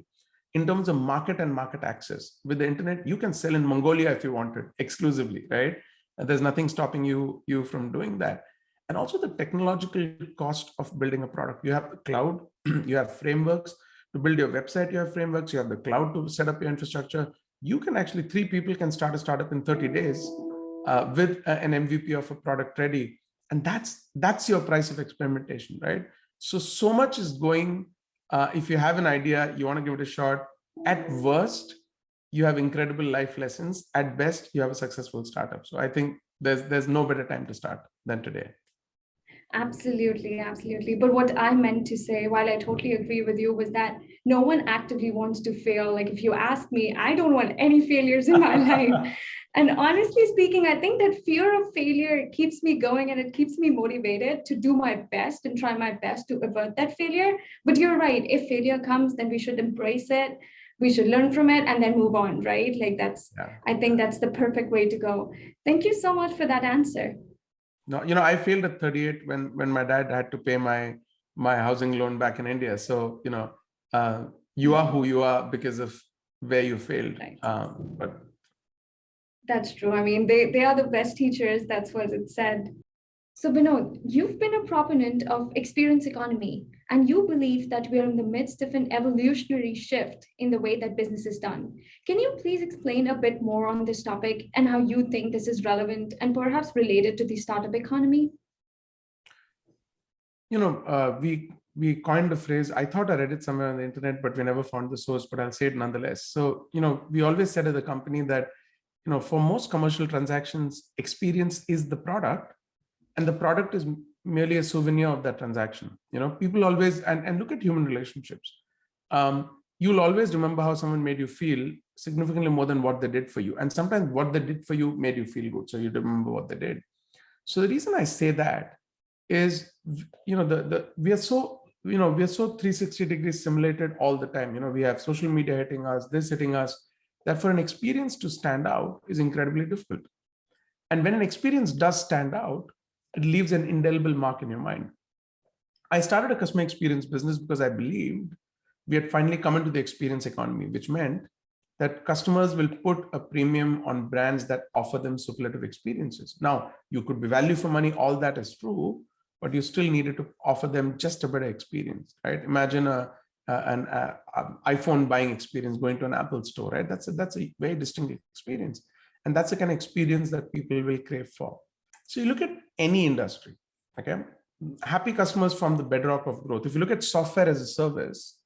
[SPEAKER 3] In terms of market and market access, with the internet, you can sell in Mongolia if you wanted, exclusively, right? There's nothing stopping you from doing that. And also the technological cost of building a product. You have the cloud, you have frameworks to build your website, you have frameworks, you have the cloud to set up your infrastructure. You can actually, 3 people can start a startup in 30 days with an MVP of a product ready. And that's your price of experimentation, right? So much is going, if you have an idea, you want to give it a shot. At worst, you have incredible life lessons. At best, you have a successful startup. So I think there's no better time to start than today.
[SPEAKER 1] Absolutely, absolutely. But what I meant to say, while I totally agree with you, was that no one actively wants to fail. Like, if you ask me, I don't want any failures in my life. And honestly speaking, I think that fear of failure keeps me going, and it keeps me motivated to do my best and try my best to avert that failure. But you're right. If failure comes, then we should embrace it. We should learn from it and then move on, right? Like I think that's the perfect way to go. Thank you so much for that answer.
[SPEAKER 3] No, I failed at 38 when my dad had to pay my housing loan back in India. So, you are who you are because of where you failed.
[SPEAKER 1] Right.
[SPEAKER 3] But
[SPEAKER 1] that's true. I mean, they are the best teachers. That's what it said. So, Binod, you've been a proponent of experience economy, and you believe that we are in the midst of an evolutionary shift in the way that business is done. Can you please explain a bit more on this topic and how you think this is relevant and perhaps related to the startup economy?
[SPEAKER 3] we we coined the phrase. I thought I read it somewhere on the internet, but we never found the source, but I'll say it nonetheless. So, we always said at the company that, for most commercial transactions, experience is the product, and the product is merely a souvenir of that transaction. People always, and look at human relationships. You'll always remember how someone made you feel significantly more than what they did for you. And sometimes what they did for you made you feel good, so you remember what they did. So the reason I say that is, we are so, we are so 360 degrees simulated all the time. We have social media hitting us, this hitting us, that for an experience to stand out is incredibly difficult. And when an experience does stand out, it leaves an indelible mark in your mind. I started a customer experience business because I believed we had finally come into the experience economy, which meant that customers will put a premium on brands that offer them superlative experiences. Now, you could be value for money, all that is true, but you still needed to offer them just a better experience, right? Imagine an iPhone buying experience going to an Apple store, right? That's a very distinct experience. And that's the kind of experience that people will crave for. So you look at any industry, okay? Happy customers form the bedrock of growth. If you look at software as a service,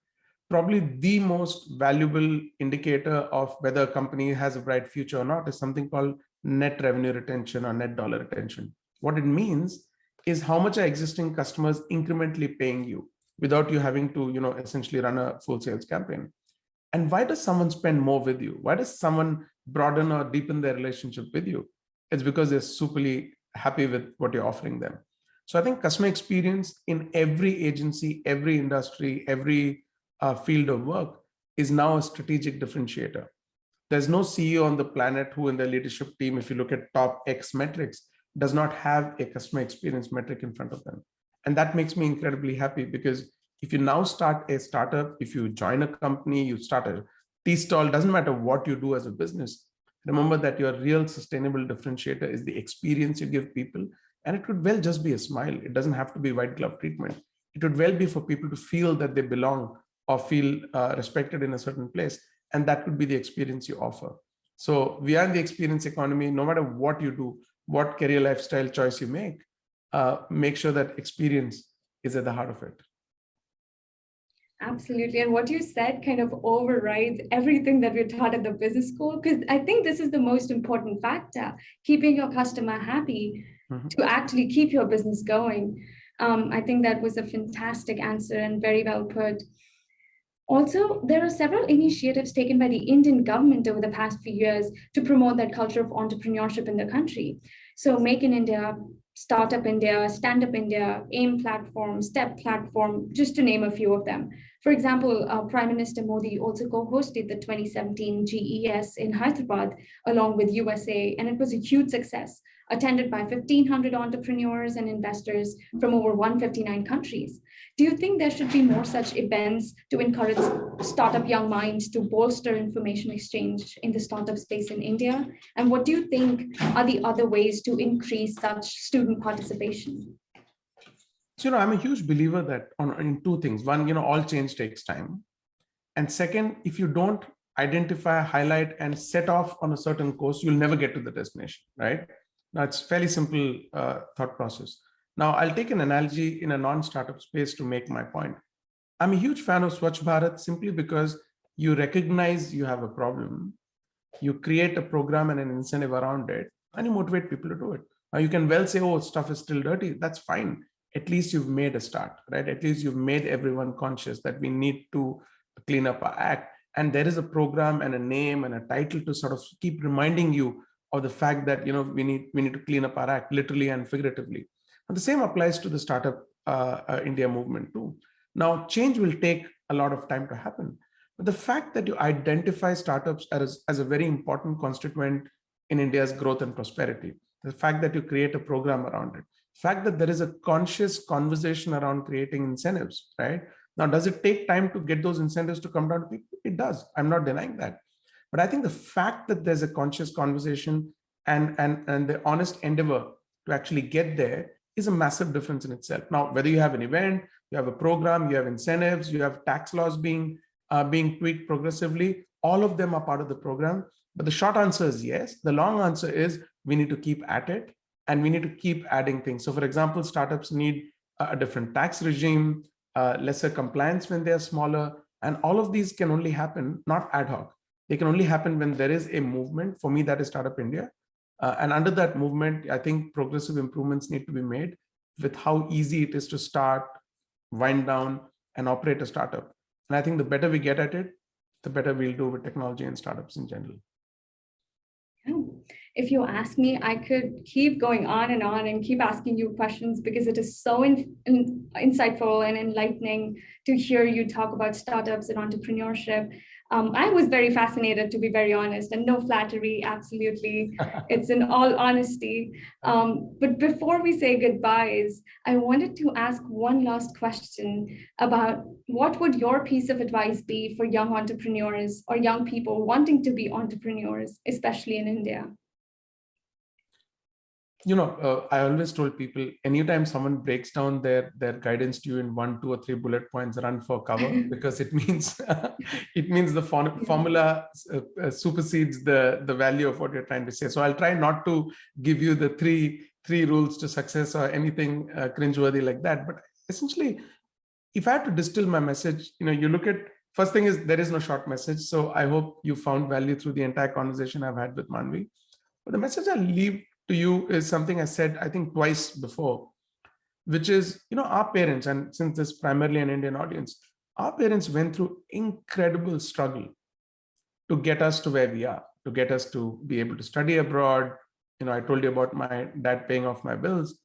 [SPEAKER 3] probably the most valuable indicator of whether a company has a bright future or not is something called net revenue retention or net dollar retention. What it means is how much are existing customers incrementally paying you without you having to, essentially run a full sales campaign. And why does someone spend more with you? Why does someone broaden or deepen their relationship with you? It's because they're superly happy with what you're offering them. So I think customer experience in every agency, every industry, every field of work is now a strategic differentiator. There's no CEO on the planet who in their leadership team, if you look at top X metrics, does not have a customer experience metric in front of them. And that makes me incredibly happy, because if you now start a startup, if you join a company, you start a tea stall, doesn't matter what you do as a business, remember that your real sustainable differentiator is the experience you give people. And it could well just be a smile. It doesn't have to be white glove treatment. It would well be for people to feel that they belong or feel respected in a certain place. And that could be the experience you offer. So we are in the experience economy. No matter what you do, what career lifestyle choice you make sure that experience is at the heart of it.
[SPEAKER 1] Absolutely. And what you said kind of overrides everything that we're taught at the business school, because I think this is the most important factor, keeping your customer happy to actually keep your business going. I think that was a fantastic answer and very well put. Also, there are several initiatives taken by the Indian government over the past few years to promote that culture of entrepreneurship in the country. So Make in India, Startup India, Stand Up India, AIM platform, STEP platform, just to name a few of them. For example, Prime Minister Modi also co-hosted the 2017 GES in Hyderabad along with U.S.A, and it was a huge success, attended by 1,500 entrepreneurs and investors from over 159 countries. Do you think there should be more such events to encourage startup young minds to bolster information exchange in the startup space in India? And what do you think are the other ways to increase such student participation?
[SPEAKER 3] So, I'm a huge believer that in two things. One, all change takes time. And second, if you don't identify, highlight, and set off on a certain course, you'll never get to the destination, right? Now, it's fairly simple thought process. Now, I'll take an analogy in a non-startup space to make my point. I'm a huge fan of Swachh Bharat simply because you recognize you have a problem, you create a program and an incentive around it, and you motivate people to do it. Now, you can well say, oh, stuff is still dirty. That's fine. At least you've made a start, right? At least you've made everyone conscious that we need to clean up our act. And there is a program and a name and a title to sort of keep reminding you of the fact that, we need to clean up our act, literally and figuratively. And the same applies to the startup India movement too. Now, change will take a lot of time to happen. But the fact that you identify startups as a very important constituent in India's growth and prosperity, the fact that you create a program around it, the fact that there is a conscious conversation around creating incentives, right? Now, does it take time to get those incentives to come down to people? It does. I'm not denying that. But I think the fact that there's a conscious conversation and the honest endeavor to actually get there is a massive difference in itself. Now, whether you have an event, you have a program, you have incentives, you have tax laws being tweaked progressively, all of them are part of the program. But the short answer is yes. The long answer is we need to keep at it and we need to keep adding things. So for example, startups need a different tax regime. lesser compliance when they are smaller. And all of these can only happen, not ad hoc. They can only happen when there is a movement. For me, that is Startup India. And under that movement, I think progressive improvements need to be made with how easy it is to start, wind down, and operate a startup. And I think the better we get at it, the better we'll do with technology and startups in general.
[SPEAKER 1] If you ask me, I could keep going on and keep asking you questions because it is so insightful and enlightening to hear you talk about startups and entrepreneurship. I was very fascinated, to be very honest, and no flattery, absolutely. It's in all honesty. But before we say goodbyes, I wanted to ask one last question about what would your piece of advice be for young entrepreneurs or young people wanting to be entrepreneurs, especially in India?
[SPEAKER 3] I always told people, anytime someone breaks down their guidance to you in 1, 2, or 3 bullet points, run for cover, because it means the formula supersedes the value of what you're trying to say. So I'll try not to give you the three rules to success or anything cringeworthy like that. But essentially, if I had to distill my message, you look at, first thing is there is no short message. So I hope you found value through the entire conversation I've had with Manvi. But the message I'll leave to you is something I said, I think, twice before, which is, our parents, and since this is primarily an Indian audience, our parents went through incredible struggle to get us to where we are, to get us to be able to study abroad. I told you about my dad paying off my bills.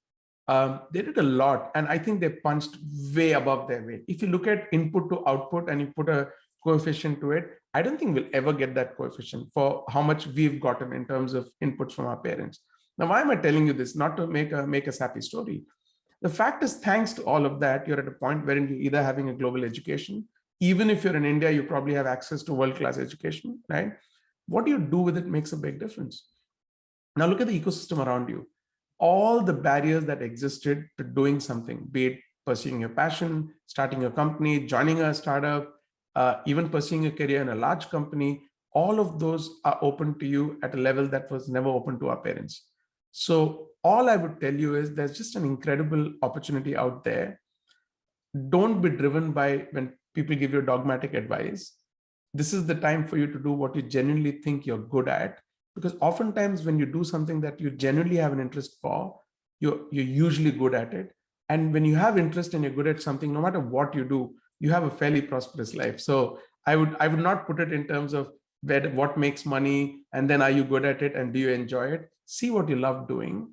[SPEAKER 3] They did a lot, and I think they punched way above their weight. If you look at input to output and you put a coefficient to it, I don't think we'll ever get that coefficient for how much we've gotten in terms of inputs from our parents. Now, why am I telling you this? Not to make a sappy story. The fact is, thanks to all of that, you're at a point wherein you're either having a global education. Even if you're in India, you probably have access to world-class education, right? What you do with it makes a big difference. Now look at the ecosystem around you. All the barriers that existed to doing something, be it pursuing your passion, starting a company, joining a startup, even pursuing a career in a large company, all of those are open to you at a level that was never open to our parents. So all I would tell you is there's just an incredible opportunity out there. Don't be driven by when people give you dogmatic advice. This is the time for you to do what you genuinely think you're good at, because oftentimes when you do something that you genuinely have an interest for, you're usually good at it. And when you have interest and you're good at something, no matter what you do, you have a fairly prosperous life. So I would not put it in terms of what makes money and then are you good at it and do you enjoy it. See what you love doing,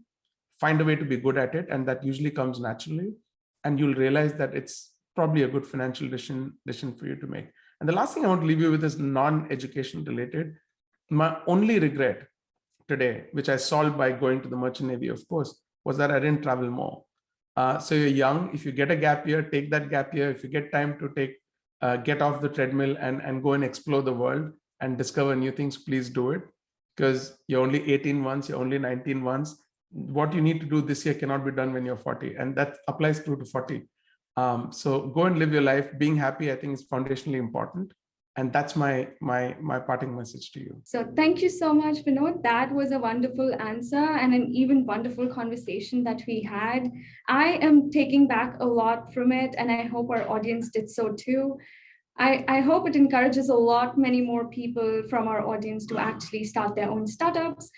[SPEAKER 3] find a way to be good at it, and that usually comes naturally, and you'll realize that it's probably a good financial decision for you to make. And the last thing I want to leave you with is non-education related. My only regret today, which I solved by going to the Merchant Navy, of course, was that I didn't travel more. So you're young. If you get a gap year, take that gap year. If you get time to get off the treadmill and go and explore the world and discover new things, please do it, because you're only 18 months, you're only 19 months. What you need to do this year cannot be done when you're 40, and that applies through to 40. So go and live your life. Being happy, I think, is foundationally important. And that's my parting message to you.
[SPEAKER 1] So thank you so much, Vinod. That was a wonderful answer and an even wonderful conversation that we had. I am taking back a lot from it, and I hope our audience did so too. I hope it encourages many more people from our audience to actually start their own startups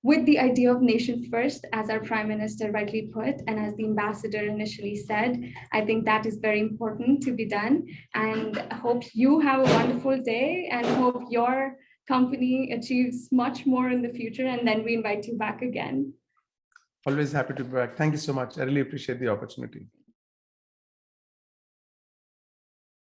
[SPEAKER 1] with the idea of nation first, as our Prime Minister rightly put, and as the ambassador initially said. I think that is very important to be done. And I hope you have a wonderful day and hope your company achieves much more in the future. And then we invite you back again.
[SPEAKER 3] Always happy to be back. Thank you so much. I really appreciate the opportunity.